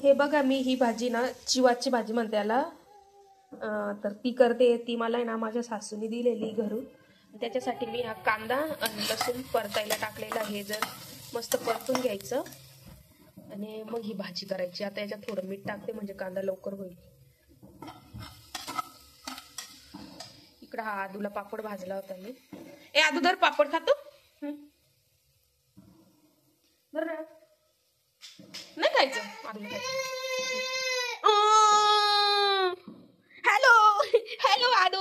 हे बघा, मी ही भाजी ना चिवाची भाजी म्हणते याला. तर ती करते. ती मला आहे ना माझ्या सासूने दिलेली घरून. त्याच्यासाठी मी हा कांदा आणि लसूण परतायला टाकलेला. हे जर मस्त परतून घ्यायचं आणि मग ही भाजी करायची. आता याच्यात थोडं मीठ टाकते म्हणजे कांदा लवकर होईल. इकडं हा आदूला पापड भाजला होता मी. आदू धर, पापड खातो बरं नाही खायचं. आदूला खायचं. हॅलो हॅलो आदू,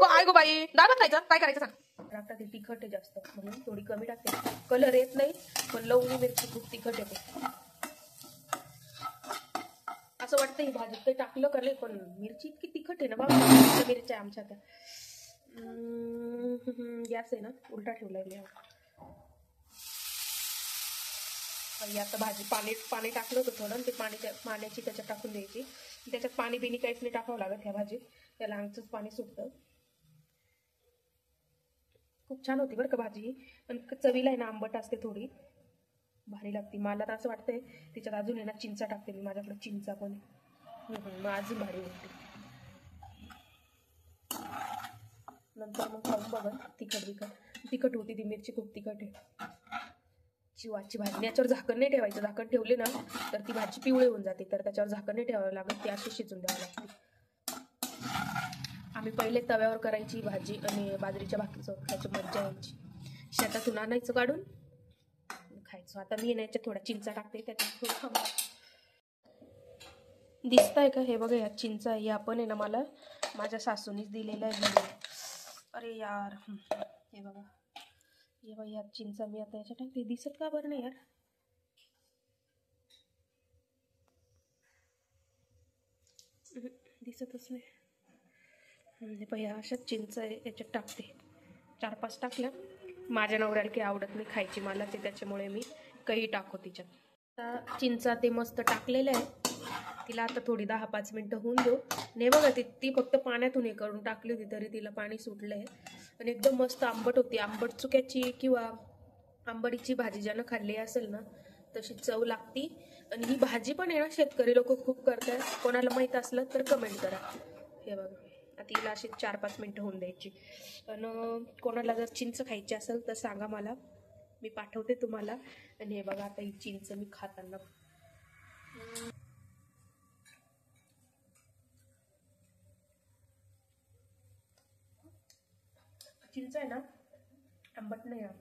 काय गो बाई, दादा खायचं काय करायचं सांग. आता ते तिखट आहे जास्त म्हणून थोडी कमी टाकते. कलर येत नाही पण लवंगी मिरची खूप तिखट येते. असं वाटतं ही भाजीत काही टाकलं का नाही, पण मिरची इतकी तिखट आहे ना बाबा. मिरच्या आमच्या त्या गॅस आहे ना उलटा ठेवलाय मी. आता भाजी पाणी टाकलं होतं थोडं. ते पाण्याची त्याच्यात टाकून द्यायची. त्याच्यात पाणी बिनी काहीच नाही टाकावं लागत ह्या भाजीत. त्याला अंगचंच पाणी सुटतं. खूप छान होती बरं का भाजी. पण चवीला आहे ना आंबट असते, थोडी भारी लागते. मला तर असं वाटतंय त्याच्यात अजून आहे ना चिंचा टाकते मी. माझ्याकडे चिंचा पण मग अजून भारी होती. नंतर मग खाऊन बघा. तिखट होती ती मिरची, खूप तिखट आहे. चिवाची भाजी याच्यावर झाकण नाही ठेवायचं. झाकण ठेवले ना तर ती भाजी पिवळी होऊन जाते. तर त्याच्यावर झाकण नाही ठेवावं लागत. ती अशी शिजून द्यावं लागते. आम्ही पहिले तव्यावर करायची भाजी आणि बाजरीच्या भाकरीचं खायची, मज्जा यायची. शेतातून आणायचं काढून खायचं. आता मी याच्यात थोडा चिंचा टाकते. त्याच्यात थोडं दिसतंय का हे बघा, या चिंचा या पण आहे ना मला माझ्या सासूनीच दिलेलं आहे. अरे यार, हे बघा या चिंचा मी आता याच्यात टाकते. दिसत का बरं नाही यार. दिसतच नाही. पहिल्या अशाच चिंचा याच्यात टाकते. 4-5 टाकल्या. माझ्या नवऱ्याला काही आवडत नाही खायची मला ते, त्याच्यामुळे मी काही टाकू तिच्यात. आता चिंचा ते मस्त टाकलेलं आहे. तिला आता थोडी 10-5 मिनटं होऊन देऊ. नाही बघा, ती फक्त पाण्यातून हे करून टाकली होती तरी तिला पाणी सुटलंय. आणि एकदम मस्त आंबट होती. आंबट चुक्याची किंवा आंबडीची भाजी ज्यानं खाल्ली असेल ना तशी चव लागती. आणि ही भाजी पण आहे ना शेतकरी लोक खूप करतात. कोणाला माहीत असलं तर कमेंट करा. हे बघा, आता तिला अशी 4-5 मिनटं होऊन द्यायची. आणि कोणाला जर चिंच खायची असेल तर सांगा मला, मी पाठवते तुम्हाला. आणि हे बघा, आता ही चिंच मी खाताना चिंच आहे ना आंबट नाही आहे,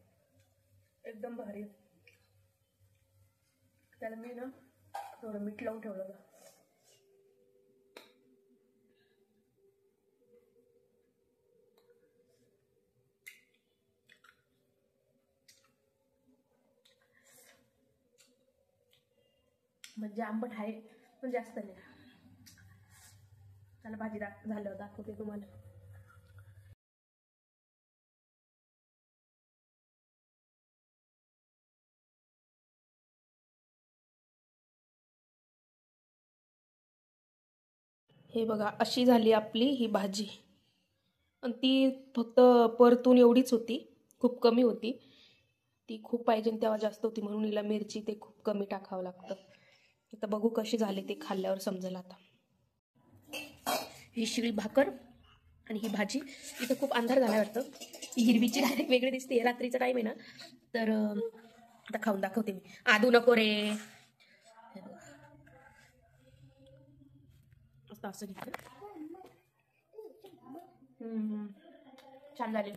एकदम भारी. त्याला मी ना थोडं मीठ लावून ठेवलं होतं. म्हणजे आंबट आहे पण जास्त नाही. त्याला भाजी झाल्यावर दाखवते तुम्हाला. हे बघा, अशी झाली आपली ही भाजी. आणि ती फक्त परतून एवढीच होती, खूप कमी होती. ती खूप पाहिजे तेव्हा जास्त होती म्हणून हिला मिरची ते खूप कमी टाकावं लागतं. आता बघू कशी झाली ते खाल्ल्यावर समजेल. आता ही शिळी भाकर आणि ही भाजी. इथं खूप अंधार झाला वाटतं. ही हिरवीची डायरेक्ट वेगळी दिसते. रात्रीचा टाईम आहे ना, तर आता खाऊन दाखवते मी. आदू नको रे. असं घेतलं. छान झाले.